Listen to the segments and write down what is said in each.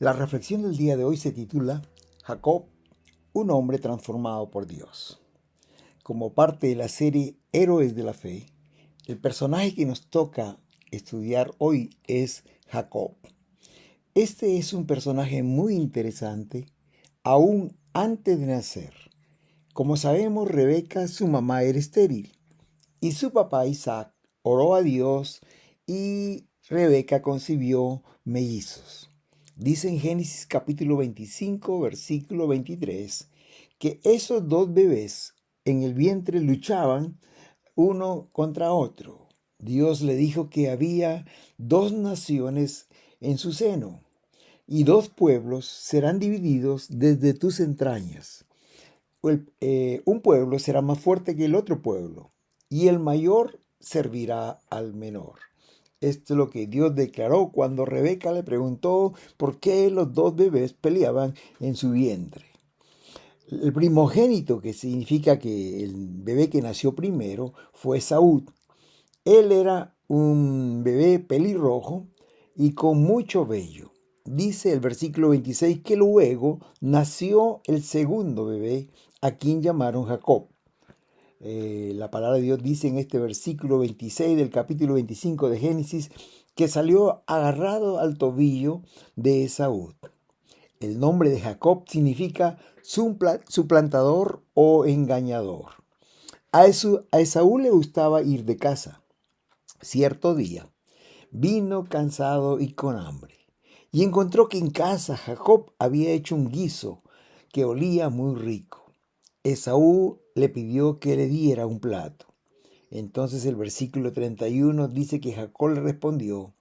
La reflexión del día de hoy se titula Jacob, un hombre transformado por Dios. Como parte de la serie Héroes de la Fe, el personaje que nos toca estudiar hoy es Jacob. Este es un personaje muy interesante, aún antes de nacer. Como sabemos, Rebeca, su mamá, era estéril y su papá Isaac oró a Dios y Rebeca concibió mellizos. Dice en Génesis capítulo 25, versículo 23, que esos dos bebés en el vientre luchaban uno contra otro. Dios le dijo que había dos naciones en su seno y dos pueblos serán divididos desde tus entrañas. Un pueblo será más fuerte que el otro pueblo y el mayor servirá al menor. Esto es lo que Dios declaró cuando Rebeca le preguntó por qué los dos bebés peleaban en su vientre. El primogénito, que significa que el bebé que nació primero, fue Saúl. Él era un bebé pelirrojo y con mucho vello. Dice el versículo 26 que luego nació el segundo bebé, a quien llamaron Jacob. La palabra de Dios dice en este versículo 26 del capítulo 25 de Génesis que salió agarrado al tobillo de Esaú. El nombre de Jacob significa suplantador o engañador. A Esaú le gustaba ir de casa. Cierto día vino cansado y con hambre, y encontró que en casa Jacob había hecho un guiso que olía muy rico. Esaú le pidió que le diera un plato. Entonces el versículo 31 dice que Jacob le respondió,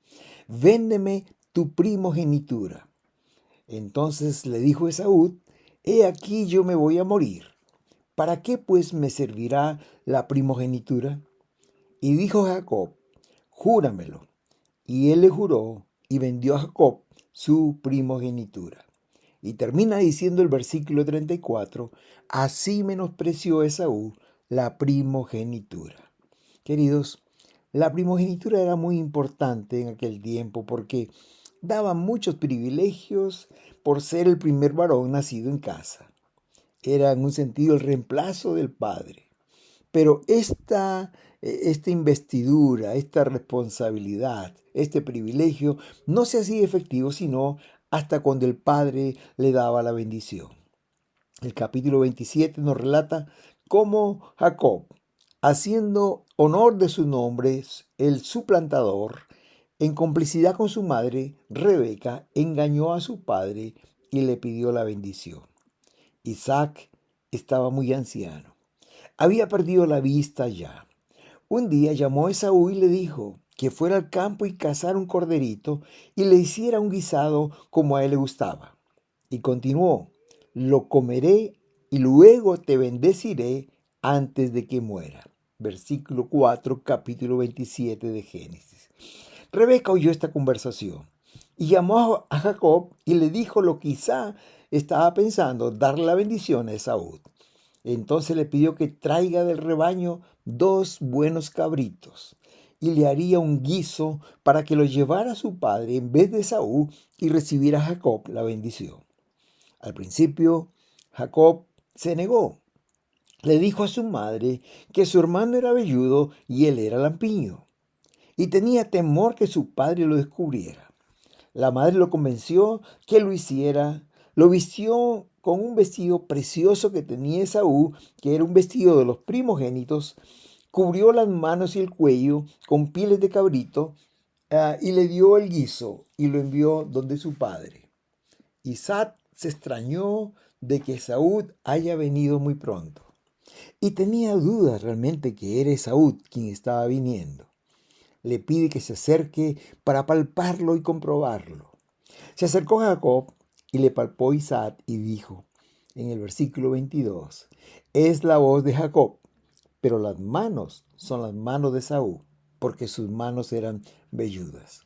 véndeme tu primogenitura. Entonces le dijo Esaú, he aquí yo me voy a morir. ¿Para qué pues me servirá la primogenitura? Y dijo Jacob, júramelo. Y él le juró y vendió a Jacob su primogenitura. Y termina diciendo el versículo 34, así menospreció Esaú la primogenitura. Queridos, la primogenitura era muy importante en aquel tiempo porque daba muchos privilegios por ser el primer varón nacido en casa. Era en un sentido el reemplazo del padre. Pero esta investidura, esta responsabilidad, este privilegio no se hacía efectivo sino hasta cuando el Padre le daba la bendición. El capítulo 27 nos relata cómo Jacob, haciendo honor de su nombre, el suplantador, en complicidad con su madre, Rebeca, engañó a su padre y le pidió la bendición. Isaac estaba muy anciano. Había perdido la vista ya. Un día llamó a Esaú y le dijo que fuera al campo y cazara un corderito y le hiciera un guisado como a él le gustaba. Y continuó, lo comeré y luego te bendeciré antes de que muera. Versículo 4, capítulo 27 de Génesis. Rebeca oyó esta conversación y llamó a Jacob y le dijo lo que quizá estaba pensando, darle la bendición a Esaú. Entonces le pidió que traiga del rebaño dos buenos cabritos y le haría un guiso para que lo llevara a su padre en vez de Esaú y recibiera a Jacob la bendición. Al principio, Jacob se negó. Le dijo a su madre que su hermano era velludo y él era lampiño, y tenía temor que su padre lo descubriera. La madre lo convenció que lo hiciera, lo vistió con un vestido precioso que tenía Esaú, que era un vestido de los primogénitos, cubrió las manos y el cuello con pieles de cabrito, y le dio el guiso y lo envió donde su padre. Isaac se extrañó de que Esaú haya venido muy pronto y tenía dudas realmente que era Esaú quien estaba viniendo. Le pide que se acerque para palparlo y comprobarlo. Se acercó Jacob y le palpó Isaac y dijo en el versículo 22, es la voz de Jacob, pero las manos son las manos de Esaú, porque sus manos eran velludas.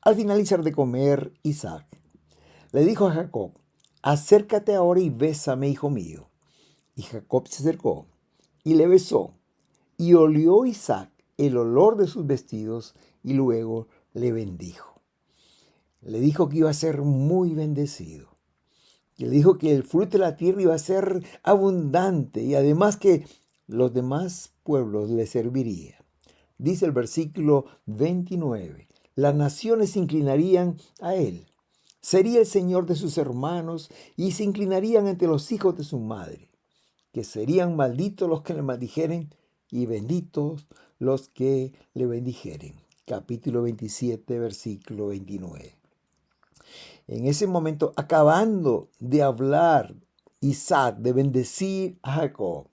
Al finalizar de comer, Isaac le dijo a Jacob, acércate ahora y bésame, hijo mío. Y Jacob se acercó y le besó, y olió Isaac el olor de sus vestidos y luego le bendijo. Le dijo que iba a ser muy bendecido. Y le dijo que el fruto de la tierra iba a ser abundante y además que los demás pueblos le servirían. Dice el versículo 29, las naciones se inclinarían a él. Sería el Señor de sus hermanos y se inclinarían ante los hijos de su madre, que serían malditos los que le maldijeren y benditos los que le bendijeren. Capítulo 27, versículo 29. En ese momento, acabando de hablar Isaac, de bendecir a Jacob,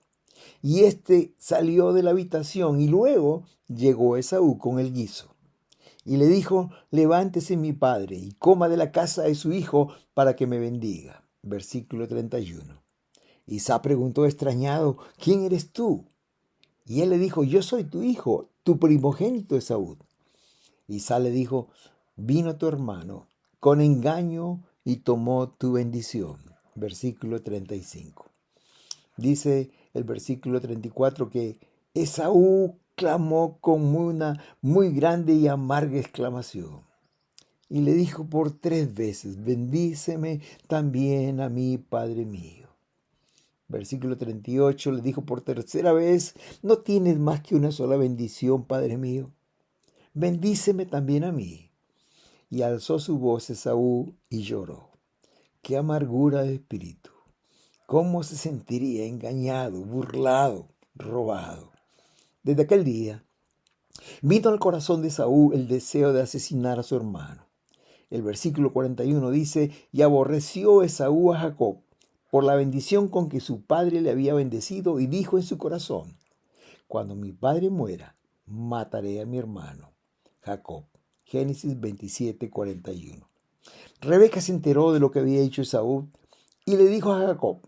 y éste salió de la habitación y luego llegó Esaú con el guiso. Y le dijo, levántese mi padre y coma de la casa de su hijo para que me bendiga. Versículo 31. Isaac preguntó extrañado, ¿quién eres tú? Y él le dijo, yo soy tu hijo, tu primogénito Esaú. Isaac le dijo, vino tu hermano con engaño y tomó tu bendición. Versículo 35. Dice el versículo 34 que Esaú clamó con una muy grande y amarga exclamación. Y le dijo por 3 veces, bendíceme también a mí, Padre mío. Versículo 38 le dijo por tercera vez, no tienes más que una sola bendición, Padre mío. Bendíceme también a mí. Y alzó su voz Esaú y lloró. Qué amargura de espíritu. ¿Cómo se sentiría engañado, burlado, robado? Desde aquel día vino al corazón de Esaú el deseo de asesinar a su hermano. El versículo 41 dice, y aborreció Esaú a Jacob por la bendición con que su padre le había bendecido y dijo en su corazón, cuando mi padre muera, mataré a mi hermano Jacob. Génesis 27, 41. Rebeca se enteró de lo que había hecho Esaú y le dijo a Jacob,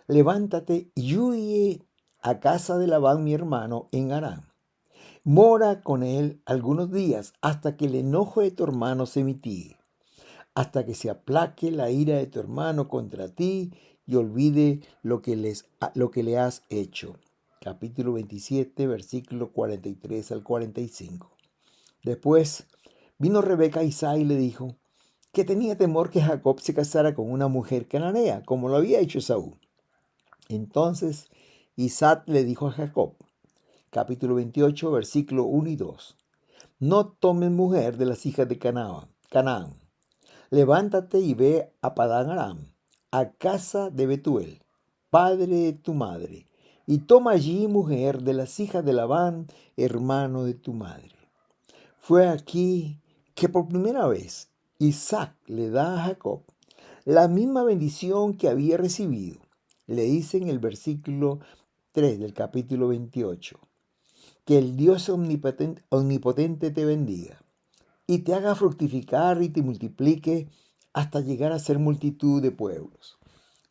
levántate y huye a casa de Labán mi hermano en Harán. Mora con él algunos días hasta que el enojo de tu hermano se mitigue, hasta que se aplaque la ira de tu hermano contra ti y olvide lo que le has hecho. Capítulo 27, versículo 43 al 45. Después vino Rebeca a Isaac y le dijo que tenía temor que Jacob se casara con una mujer cananea, como lo había hecho Esaú. Entonces Isaac le dijo a Jacob, capítulo 28, versículo 1 y 2, no tomes mujer de las hijas de Canaán. Levántate y ve a Padán Aram, a casa de Betuel, padre de tu madre, y toma allí mujer de las hijas de Labán, hermano de tu madre. Fue aquí que por primera vez Isaac le da a Jacob la misma bendición que había recibido. Le dice en el versículo 3 del capítulo 28, que el Dios omnipotente te bendiga y te haga fructificar y te multiplique hasta llegar a ser multitud de pueblos.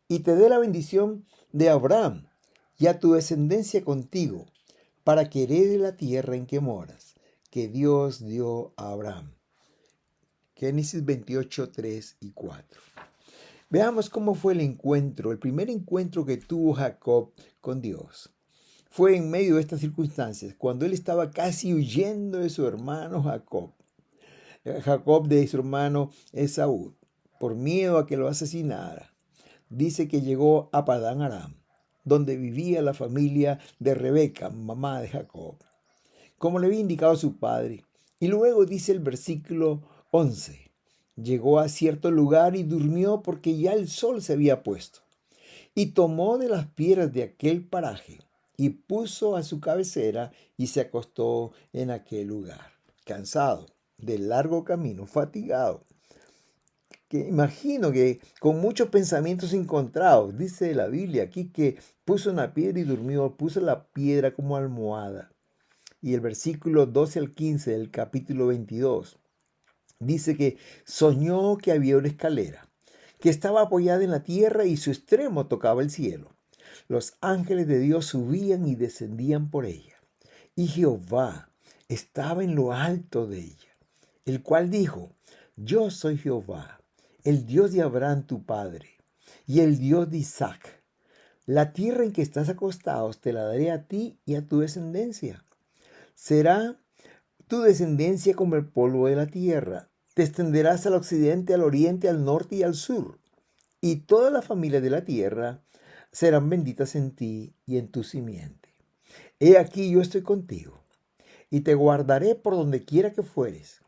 Y te dé la bendición de Abraham y a tu descendencia contigo, para que herede la tierra en que moras, que Dios dio a Abraham. Génesis 28, 3 y 4. Veamos cómo fue el encuentro, el primer encuentro que tuvo Jacob con Dios. Fue en medio de estas circunstancias, cuando él estaba casi huyendo de su hermano Jacob de su hermano Esaú, por miedo a que lo asesinara. Dice que llegó a Padán Aram, donde vivía la familia de Rebeca, mamá de Jacob, como le había indicado su padre. Y luego dice el versículo 11, llegó a cierto lugar y durmió porque ya el sol se había puesto. Y tomó de las piedras de aquel paraje y puso a su cabecera y se acostó en aquel lugar, cansado del largo camino, fatigado, que imagino que con muchos pensamientos encontrados. Dice la Biblia aquí que puso una piedra y durmió, puso la piedra como almohada. Y el versículo 12 al 15 del capítulo 22 dice que soñó que había una escalera que estaba apoyada en la tierra y su extremo tocaba el cielo. Los ángeles de Dios subían y descendían por ella. Y Jehová estaba en lo alto de ella, el cual dijo, yo soy Jehová, el Dios de Abraham tu padre, y el Dios de Isaac. La tierra en que estás acostado te la daré a ti y a tu descendencia. Será tu descendencia como el polvo de la tierra. te extenderás al occidente, al oriente, al norte y al sur, y todas las familias de la tierra serán benditas en ti y en tu simiente. He aquí yo estoy contigo, y te guardaré por donde quiera que fueres,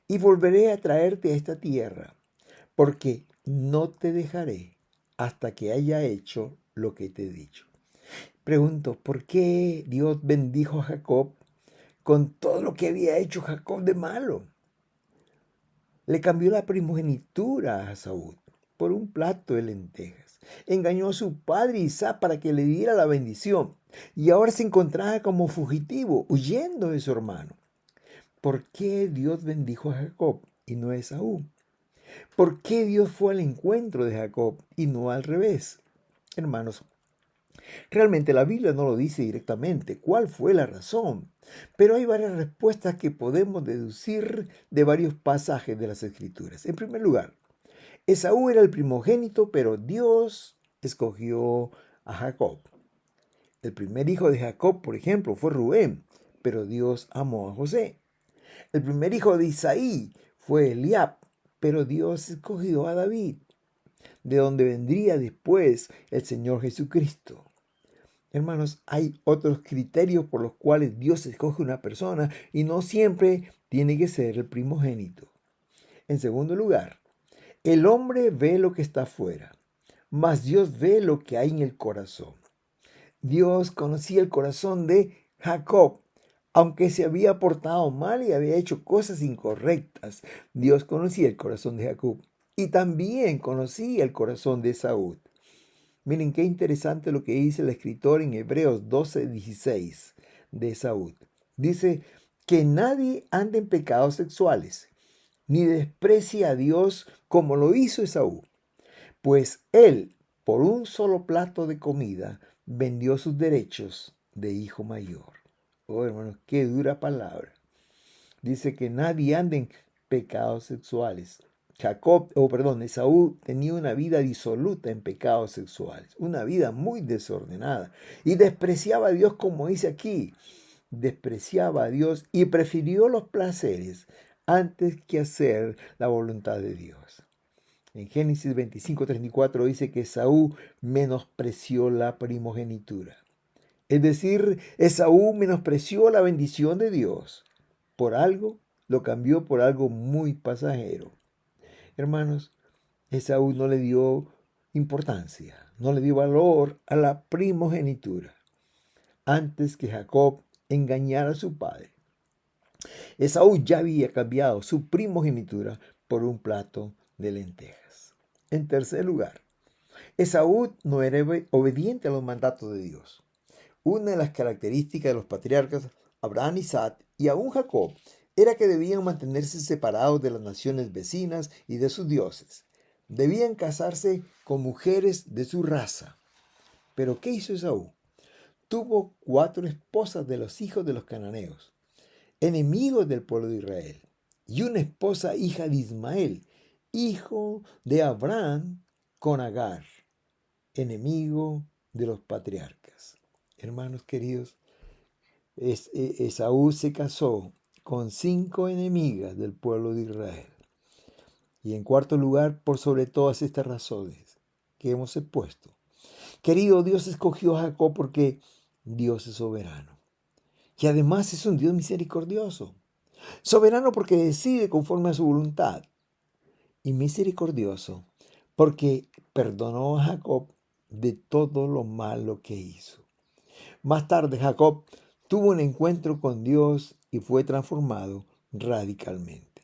y volveré a traerte a esta tierra, porque no te dejaré hasta que haya hecho lo que te he dicho. Pregunto, ¿por qué Dios bendijo a Jacob con todo lo que había hecho Jacob de malo? Le cambió la primogenitura a Saúl por un plato de lentejas. Engañó a su padre Isaac para que le diera la bendición. Y ahora se encontraba como fugitivo, huyendo de su hermano. ¿Por qué Dios bendijo a Jacob y no a Esaú? ¿Por qué Dios fue al encuentro de Jacob y no al revés? Hermanos, realmente la Biblia no lo dice directamente cuál fue la razón, pero hay varias respuestas que podemos deducir de varios pasajes de las Escrituras. En primer lugar, Esaú era el primogénito, pero Dios escogió a Jacob. El primer hijo de Jacob, por ejemplo, fue Rubén, pero Dios amó a José. El primer hijo de Isaí fue Eliab, pero Dios escogió a David, de donde vendría después el Señor Jesucristo. Hermanos, hay otros criterios por los cuales Dios escoge una persona y no siempre tiene que ser el primogénito. En segundo lugar, el hombre ve lo que está afuera, mas Dios ve lo que hay en el corazón. Dios conocía el corazón de Jacob, aunque se había portado mal y había hecho cosas incorrectas. Dios conocía el corazón de Jacob y también conocía el corazón de Saúl. Miren qué interesante lo que dice el escritor en Hebreos 12:16 de Saúl. Dice que nadie ande en pecados sexuales, ni desprecie a Dios como lo hizo Esaú, pues él, por un solo plato de comida, vendió sus derechos de hijo mayor. Oh, hermanos, qué dura palabra. Dice que nadie ande en pecados sexuales. Esaú tenía una vida disoluta en pecados sexuales, una vida muy desordenada y despreciaba a Dios como dice aquí, despreciaba a Dios y prefirió los placeres antes que hacer la voluntad de Dios. En Génesis 25:34 dice que Esaú menospreció la primogenitura. Es decir, Esaú menospreció la bendición de Dios. Por algo, lo cambió por algo muy pasajero. Hermanos, Esaú no le dio importancia, no le dio valor a la primogenitura antes que Jacob engañara a su padre. Esaú ya había cambiado su primogenitura por un plato de lentejas. En tercer lugar, Esaú no era obediente a los mandatos de Dios. Una de las características de los patriarcas Abraham, Isaac y aún Jacob era que debían mantenerse separados de las naciones vecinas y de sus dioses. Debían casarse con mujeres de su raza. Pero ¿qué hizo Esaú? Tuvo 4 esposas de los hijos de los cananeos, enemigos del pueblo de Israel, y una esposa hija de Ismael, hijo de Abraham, con Agar, enemigo de los patriarcas. Hermanos queridos, Esaú se casó con 5 enemigas del pueblo de Israel. Y en cuarto lugar, por sobre todas estas razones que hemos expuesto. Querido, Dios escogió a Jacob porque Dios es soberano. Y además es un Dios misericordioso. Soberano porque decide conforme a su voluntad. Y misericordioso porque perdonó a Jacob de todo lo malo que hizo. Más tarde Jacob tuvo un encuentro con Dios y fue transformado radicalmente.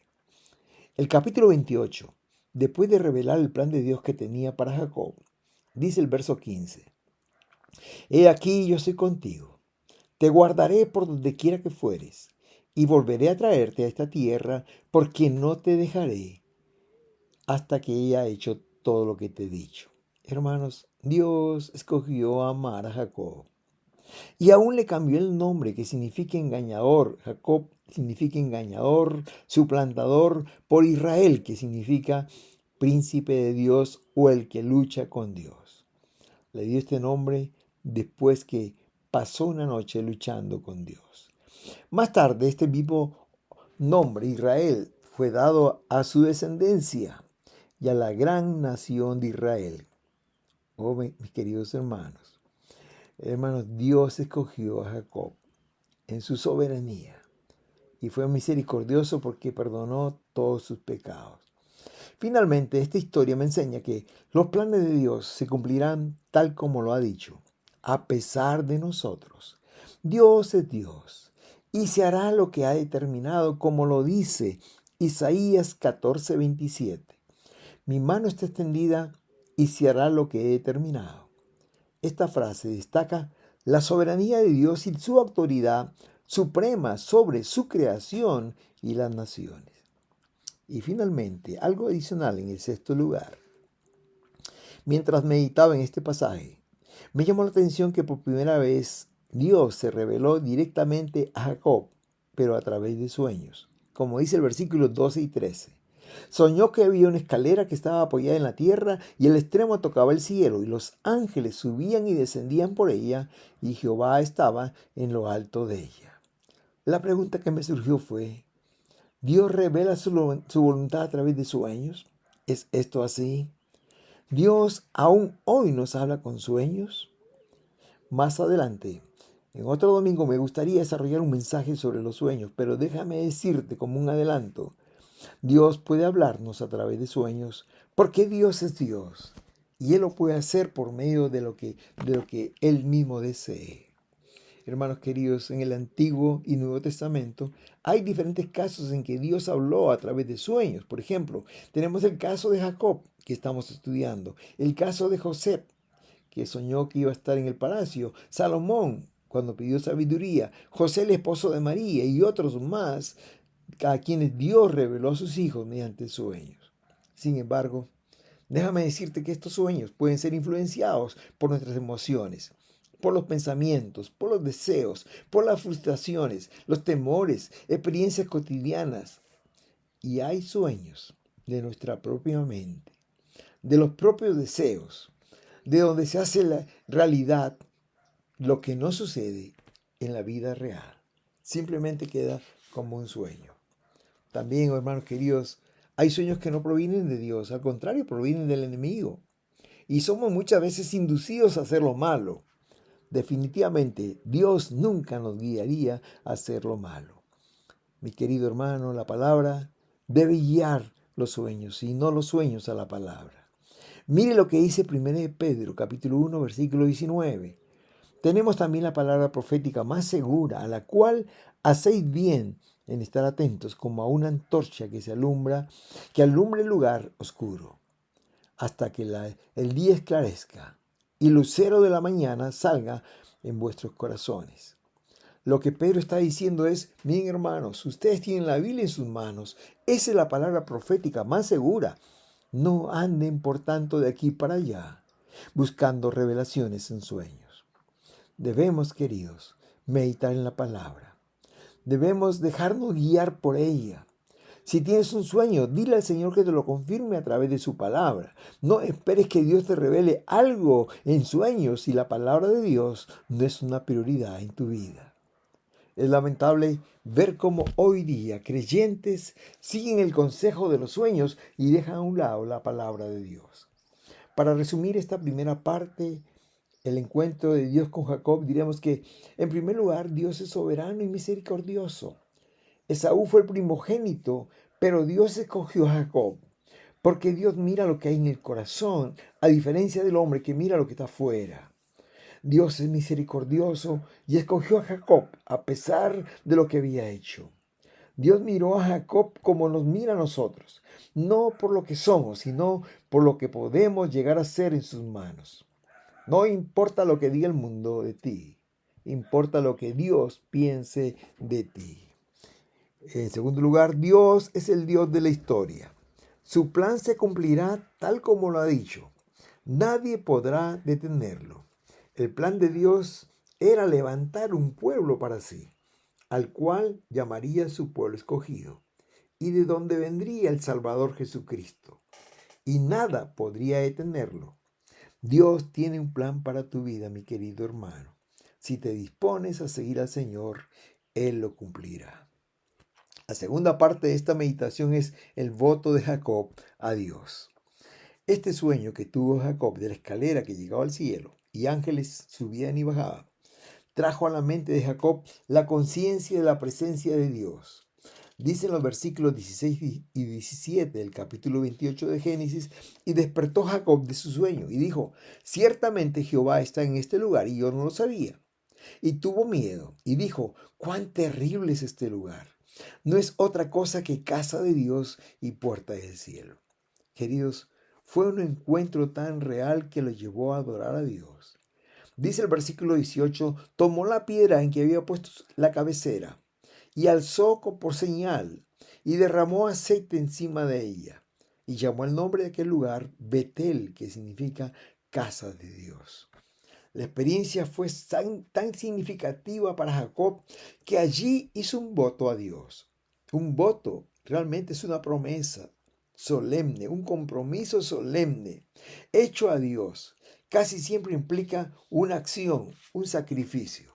El capítulo 28, después de revelar el plan de Dios que tenía para Jacob, dice el verso 15: He aquí yo estoy contigo, te guardaré por donde quiera que fueres, y volveré a traerte a esta tierra, porque no te dejaré hasta que haya hecho todo lo que te he dicho. Hermanos, Dios escogió amar a Jacob. Y aún le cambió el nombre, que significa engañador. Jacob significa engañador, suplantador, por Israel, que significa príncipe de Dios o el que lucha con Dios. Le dio este nombre después que pasó una noche luchando con Dios. Más tarde, este mismo nombre, Israel, fue dado a su descendencia y a la gran nación de Israel. Oh, mis queridos hermanos, Dios escogió a Jacob en su soberanía y fue misericordioso porque perdonó todos sus pecados. Finalmente, esta historia me enseña que los planes de Dios se cumplirán tal como lo ha dicho, a pesar de nosotros. Dios es Dios y se hará lo que ha determinado, como lo dice Isaías 14:27. Mi mano está extendida y se hará lo que he determinado. Esta frase destaca la soberanía de Dios y su autoridad suprema sobre su creación y las naciones. Y finalmente, algo adicional en el sexto lugar. Mientras meditaba en este pasaje, me llamó la atención que por primera vez Dios se reveló directamente a Jacob, pero a través de sueños. Como dice el versículo 12 y 13. Soñó que había una escalera que estaba apoyada en la tierra y el extremo tocaba el cielo y los ángeles subían y descendían por ella y Jehová estaba en lo alto de ella. La pregunta que me surgió fue, ¿Dios revela su voluntad a través de sueños? ¿Es esto así? ¿Dios aún hoy nos habla con sueños? Más adelante, en otro domingo, me gustaría desarrollar un mensaje sobre los sueños, pero déjame decirte como un adelanto. Dios puede hablarnos a través de sueños porque Dios es Dios y Él lo puede hacer por medio de lo que Él mismo desee. Hermanos queridos, en el Antiguo y Nuevo Testamento hay diferentes casos en que Dios habló a través de sueños. Por ejemplo, tenemos el caso de Jacob, que estamos estudiando, el caso de José, que soñó que iba a estar en el palacio, Salomón, cuando pidió sabiduría, José, el esposo de María, y otros más, a quienes Dios reveló a sus hijos mediante sueños. Sin embargo, déjame decirte que estos sueños pueden ser influenciados por nuestras emociones, por los pensamientos, por los deseos, por las frustraciones, los temores, experiencias cotidianas. Y hay sueños de nuestra propia mente, de los propios deseos, de donde se hace la realidad lo que no sucede en la vida real. Simplemente queda como un sueño. También, hermanos queridos, hay sueños que no provienen de Dios, al contrario, provienen del enemigo. Y somos muchas veces inducidos a hacer lo malo. Definitivamente, Dios nunca nos guiaría a hacer lo malo. Mi querido hermano, la palabra debe guiar los sueños y no los sueños a la palabra. Mire lo que dice 1 Pedro, capítulo 1, versículo 19. Tenemos también la palabra profética más segura, a la cual hacéis bien en estar atentos como a una antorcha que alumbre el lugar oscuro, hasta que el día esclarezca y el lucero de la mañana salga en vuestros corazones. Lo que Pedro está diciendo es, miren hermanos, ustedes tienen la Biblia en sus manos, esa es la palabra profética más segura. No anden por tanto de aquí para allá, buscando revelaciones en sueños. Debemos, queridos, meditar en la palabra. Debemos dejarnos guiar por ella. Si tienes un sueño, dile al Señor que te lo confirme a través de su palabra. No esperes que Dios te revele algo en sueños si la palabra de Dios no es una prioridad en tu vida. Es lamentable ver cómo hoy día creyentes siguen el consejo de los sueños y dejan a un lado la palabra de Dios. Para resumir esta primera parte, el encuentro de Dios con Jacob, diremos que, en primer lugar, Dios es soberano y misericordioso. Esaú fue el primogénito, pero Dios escogió a Jacob, porque Dios mira lo que hay en el corazón, a diferencia del hombre que mira lo que está afuera. Dios es misericordioso y escogió a Jacob a pesar de lo que había hecho. Dios miró a Jacob como nos mira a nosotros, no por lo que somos, sino por lo que podemos llegar a ser en sus manos. No importa lo que diga el mundo de ti, importa lo que Dios piense de ti. En segundo lugar, Dios es el Dios de la historia. Su plan se cumplirá tal como lo ha dicho. Nadie podrá detenerlo. El plan de Dios era levantar un pueblo para sí, al cual llamaría su pueblo escogido, y de donde vendría el Salvador Jesucristo. Y nada podría detenerlo. Dios tiene un plan para tu vida, mi querido hermano. Si te dispones a seguir al Señor, Él lo cumplirá. La segunda parte de esta meditación es el voto de Jacob a Dios. Este sueño que tuvo Jacob de la escalera que llegaba al cielo y ángeles subían y bajaban, trajo a la mente de Jacob la conciencia de la presencia de Dios. Dice en los versículos 16 y 17 del capítulo 28 de Génesis: y despertó Jacob de su sueño y dijo: ciertamente Jehová está en este lugar y yo no lo sabía. Y tuvo miedo y dijo: cuán terrible es este lugar. No es otra cosa que casa de Dios y puerta del cielo. Queridos, fue un encuentro tan real que lo llevó a adorar a Dios. Dice el versículo 18: tomó la piedra en que había puesto la cabecera y alzó por señal y derramó aceite encima de ella y llamó el nombre de aquel lugar Betel, que significa casa de Dios. La experiencia fue tan significativa para Jacob que allí hizo un voto a Dios. Un voto realmente es una promesa solemne, un compromiso solemne hecho a Dios. Casi siempre implica una acción, un sacrificio.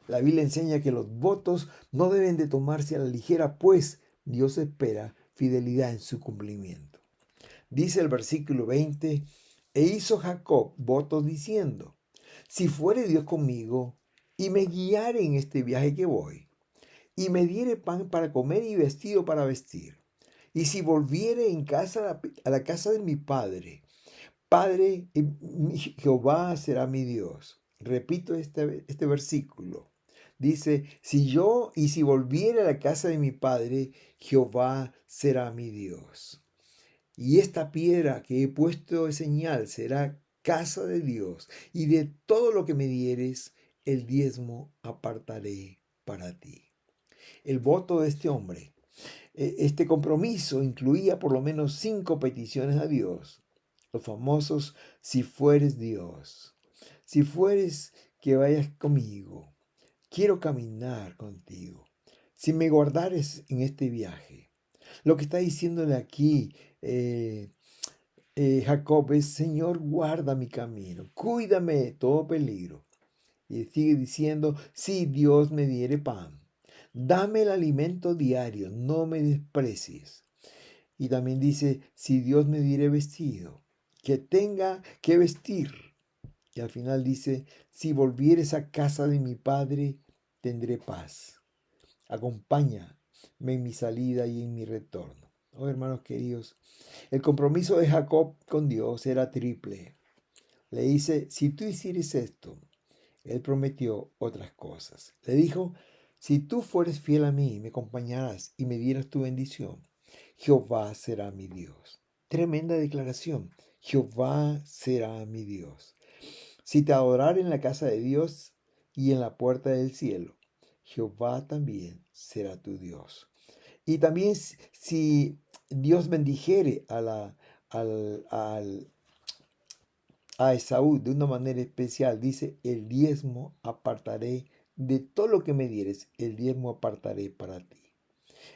La Biblia enseña que los votos no deben de tomarse a la ligera, pues Dios espera fidelidad en su cumplimiento. Dice el versículo 20: e hizo Jacob votos diciendo: si fuere Dios conmigo y me guiare en este viaje que voy, y me diere pan para comer y vestido para vestir, y si volviere a la casa de mi padre, Jehová será mi Dios. Repito este versículo. Dice: si volviere a la casa de mi padre, Jehová será mi Dios. Y esta piedra que he puesto de señal será casa de Dios, y de todo lo que me dieres, el diezmo apartaré para ti. El voto de este hombre, este compromiso incluía por lo menos 5 peticiones a Dios. Los famosos: si fueres Dios, si fueres que vayas conmigo, quiero caminar contigo, si me guardares en este viaje. Lo que está diciéndole aquí Jacob es: Señor, guarda mi camino, cuídame de todo peligro. Y sigue diciendo: si Dios me diere pan, dame el alimento diario, no me desprecies. Y también dice: si Dios me diere vestido, que tenga que vestir. Y al final dice: si volvieres a casa de mi padre, tendré paz. Acompáñame en mi salida y en mi retorno. Oh, hermanos queridos, el compromiso de Jacob con Dios era triple. Le dice: si tú hicieres esto, él prometió otras cosas. Le dijo: si tú fueres fiel a mí, me acompañarás y me dieras tu bendición, Jehová será mi Dios. Tremenda declaración. Jehová será mi Dios. Si te adorare en la casa de Dios y en la puerta del cielo, Jehová también será tu Dios. Y también si Dios bendijere a Esaú de una manera especial, dice: el diezmo apartaré de todo lo que me dieres, el diezmo apartaré para ti.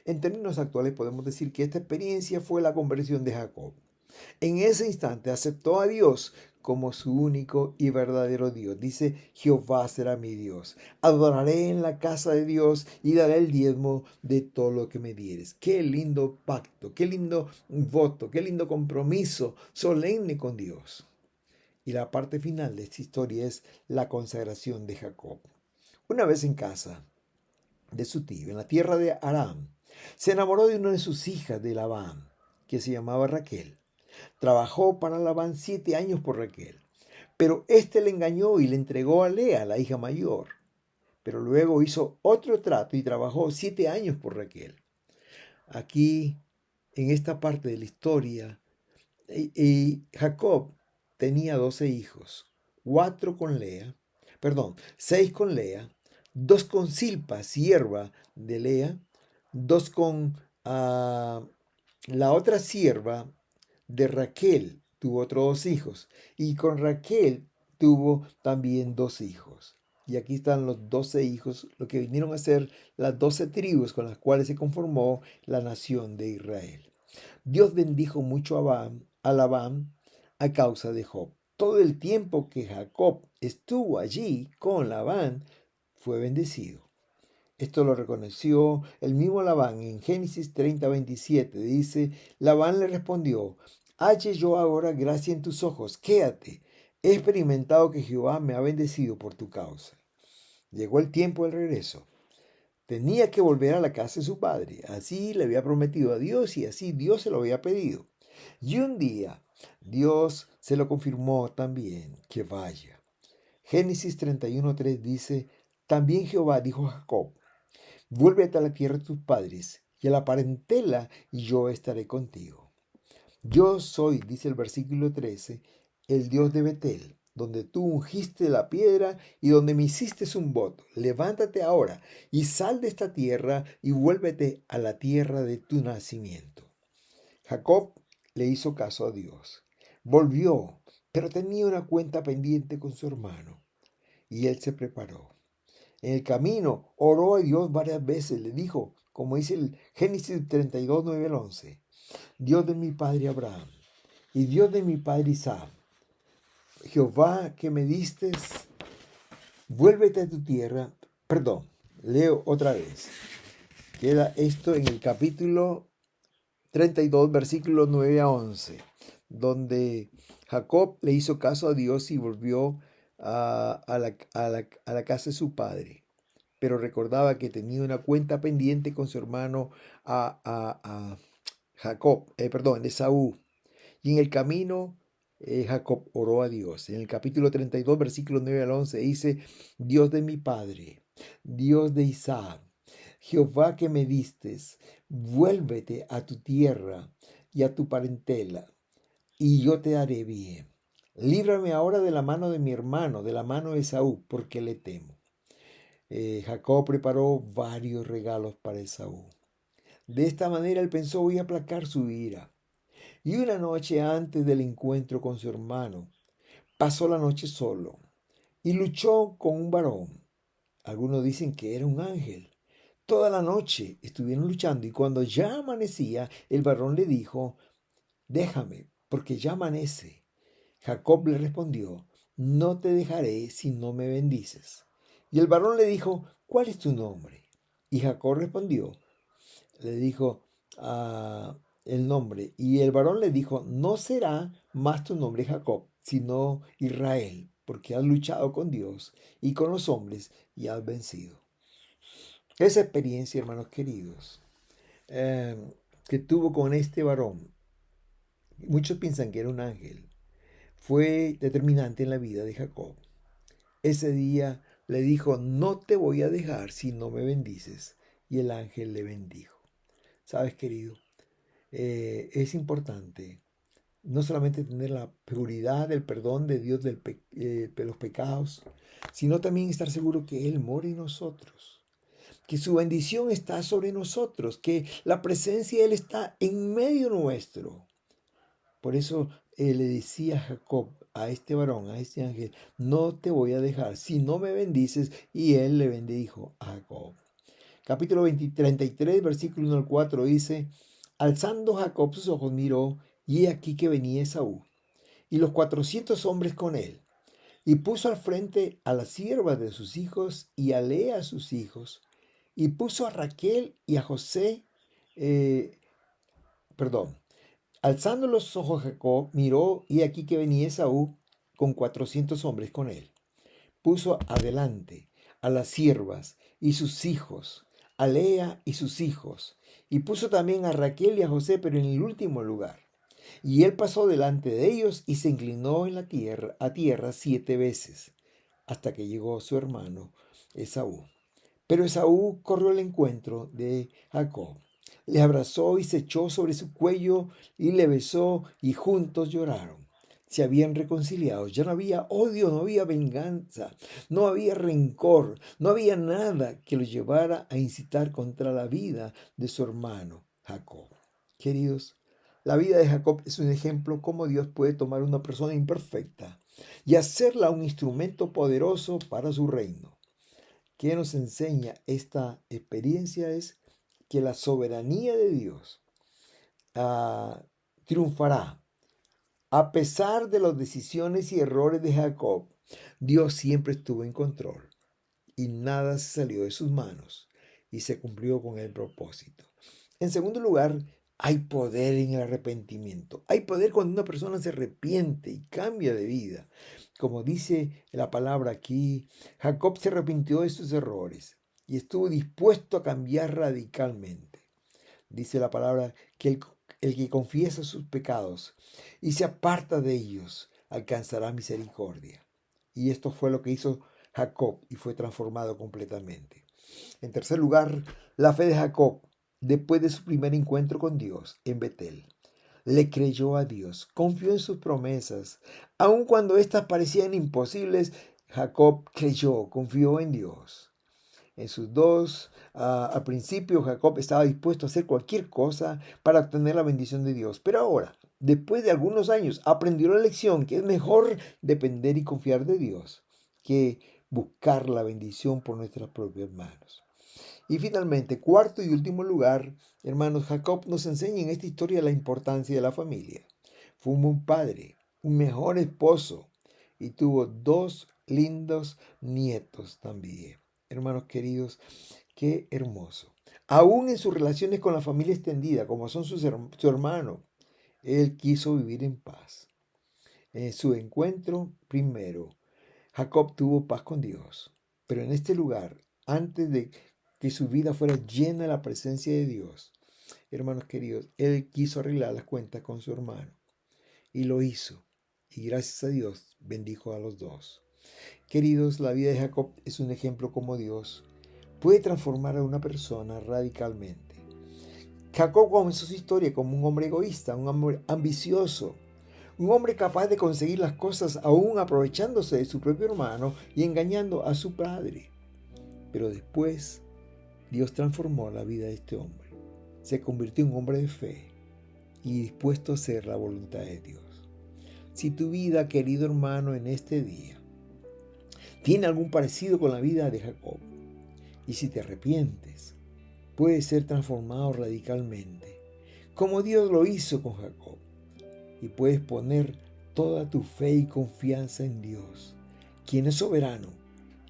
En términos actuales podemos decir que esta experiencia fue la conversión de Jacob. En ese instante aceptó a Dios como su único y verdadero Dios. Dice: Jehová será mi Dios. Adoraré en la casa de Dios y daré el diezmo de todo lo que me dieres. Qué lindo pacto, qué lindo voto, qué lindo compromiso solemne con Dios. Y la parte final de esta historia es la consagración de Jacob. Una vez en casa de su tío, en la tierra de Aram, se enamoró de una de sus hijas de Labán, que se llamaba Raquel. Trabajó para Labán 7 años por Raquel, pero éste le engañó y le entregó a Lea, la hija mayor. Pero luego hizo otro trato y trabajó 7 años por Raquel. Aquí, en esta parte de la historia, Jacob tenía 12 hijos, 6 con Lea, 2 con Silpa, sierva de Lea, 2 con la otra sierva de Raquel, tuvo otros 2 hijos, y con Raquel tuvo también 2 hijos. Y aquí están los 12 hijos, lo que vinieron a ser las 12 tribus con las cuales se conformó la nación de Israel. Dios bendijo mucho a Labán a causa de Job. Todo el tiempo que Jacob estuvo allí con Labán fue bendecido. Esto lo reconoció el mismo Labán en Génesis 30:27. Dice, Labán le respondió, halle yo ahora gracia en tus ojos, quédate. He experimentado que Jehová me ha bendecido por tu causa. Llegó el tiempo del regreso. Tenía que volver a la casa de su padre. Así le había prometido a Dios y así Dios se lo había pedido. Y un día Dios se lo confirmó también que vaya. Génesis 31:3 dice, también Jehová dijo a Jacob, vuélvete a la tierra de tus padres y a la parentela y yo estaré contigo. Yo soy, dice el versículo 13, el Dios de Betel, donde tú ungiste la piedra y donde me hiciste un voto. Levántate ahora y sal de esta tierra y vuélvete a la tierra de tu nacimiento. Jacob le hizo caso a Dios. Volvió, pero tenía una cuenta pendiente con su hermano y él se preparó. En el camino oró a Dios varias veces. Le dijo, como dice el Génesis 32, 9 al 11, Dios de mi padre Abraham y Dios de mi padre Isaac, Jehová que me distes, vuélvete a tu tierra. Perdón, leo otra vez. Queda esto en el capítulo 32, versículos 9 a 11, donde Jacob le hizo caso a Dios y volvió a la casa de su padre. Pero recordaba que tenía una cuenta pendiente con su hermano a Jacob, Esaú. Y en el camino Jacob oró a Dios. En el capítulo 32, versículos 9 al 11 dice, Dios de mi padre, Dios de Isaac, Jehová que me distes, vuélvete a tu tierra y a tu parentela, y yo te haré bien. Líbrame ahora de la mano de mi hermano, de la mano de Esaú, porque le temo. Jacob preparó varios regalos para Esaú. De esta manera él pensó, voy a aplacar su ira. Y una noche antes del encuentro con su hermano, pasó la noche solo y luchó con un varón. Algunos dicen que era un ángel. Toda la noche estuvieron luchando y cuando ya amanecía, el varón le dijo, déjame, porque ya amanece. Jacob le respondió, no te dejaré si no me bendices. Y el varón le dijo, ¿cuál es tu nombre? Y Jacob respondió, le dijo el nombre. Y el varón le dijo, no será más tu nombre Jacob, sino Israel, porque has luchado con Dios y con los hombres y has vencido. Esa experiencia, hermanos queridos, que tuvo con este varón, muchos piensan que era un ángel, fue determinante en la vida de Jacob. Ese día le dijo, no te voy a dejar si no me bendices. Y el ángel le bendijo. ¿Sabes, querido? Es importante no solamente tener la seguridad del perdón de Dios de los pecados, sino también estar seguro que Él mora en nosotros, que su bendición está sobre nosotros, que la presencia de Él está en medio nuestro. Por eso le decía Jacob a este varón, a este ángel, no te voy a dejar si no me bendices, y él le bendijo a Jacob. Capítulo 33, versículo 1 al 4 dice, alzando Jacob sus ojos miró, y he aquí que venía Esaú, y los 400 hombres con él, y puso al frente a las siervas de sus hijos y a Lea sus hijos, y puso a Raquel y a José, eh, perdón, alzando los ojos Jacob miró, y aquí que venía Esaú con 400 hombres con él. Puso adelante a las siervas y sus hijos, a Lea y sus hijos, y puso también a Raquel y a José, pero en el último lugar. Y él pasó delante de ellos y se inclinó en la tierra, a tierra 7 veces, hasta que llegó su hermano Esaú. Pero Esaú corrió al encuentro de Jacob, le abrazó y se echó sobre su cuello y le besó, y juntos lloraron. Se habían reconciliado, ya no había odio, no había venganza, no había rencor, no había nada que los llevara a incitar contra la vida de su hermano Jacob. Queridos, la vida de Jacob es un ejemplo cómo Dios puede tomar una persona imperfecta y hacerla un instrumento poderoso para su reino. ¿Qué nos enseña esta experiencia? Es que la soberanía de Dios triunfará. A pesar de las decisiones y errores de Jacob, Dios siempre estuvo en control y nada se salió de sus manos. y se cumplió con el propósito. En segundo lugar, hay poder en el arrepentimiento. Hay poder cuando una persona se arrepiente y cambia de vida. Como dice la palabra aquí, Jacob se arrepintió de sus errores y estuvo dispuesto a cambiar radicalmente. Dice la palabra que el que confiesa sus pecados y se aparta de ellos alcanzará misericordia. Y esto fue lo que hizo Jacob y fue transformado completamente. En tercer lugar, la fe de Jacob, después de su primer encuentro con Dios en Betel. Le creyó a Dios, confió en sus promesas. Aun cuando éstas parecían imposibles, Jacob creyó, confió en Dios. En sus al principio Jacob estaba dispuesto a hacer cualquier cosa para obtener la bendición de Dios. Pero ahora, después de algunos años, aprendió la lección que es mejor depender y confiar de Dios que buscar la bendición por nuestras propias manos. Y finalmente, cuarto y último lugar, hermanos, Jacob nos enseña en esta historia la importancia de la familia. Fue un buen padre, un mejor esposo y tuvo 2 lindos nietos también. Hermanos queridos, qué hermoso. Aún en sus relaciones con la familia extendida, como son su hermano, él quiso vivir en paz. En su encuentro primero, Jacob tuvo paz con Dios, pero en este lugar, antes de que su vida fuera llena de la presencia de Dios, hermanos queridos, él quiso arreglar las cuentas con su hermano y lo hizo. Y gracias a Dios bendijo a los dos. Queridos, la vida de Jacob es un ejemplo como Dios puede transformar a una persona radicalmente. Jacob comenzó su historia como un hombre egoísta, un hombre ambicioso, un hombre capaz de conseguir las cosas aún aprovechándose de su propio hermano y engañando a su padre. Pero después Dios transformó la vida de este hombre. Se convirtió en un hombre de fe y dispuesto a hacer la voluntad de Dios. Si tu vida, querido hermano, en este día tiene algún parecido con la vida de Jacob, y si te arrepientes, puedes ser transformado radicalmente, como Dios lo hizo con Jacob, y puedes poner toda tu fe y confianza en Dios, quien es soberano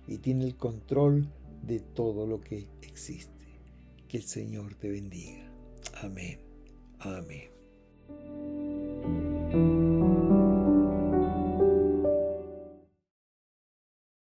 y tiene el control de todo lo que existe. Que el Señor te bendiga. Amén. Amén.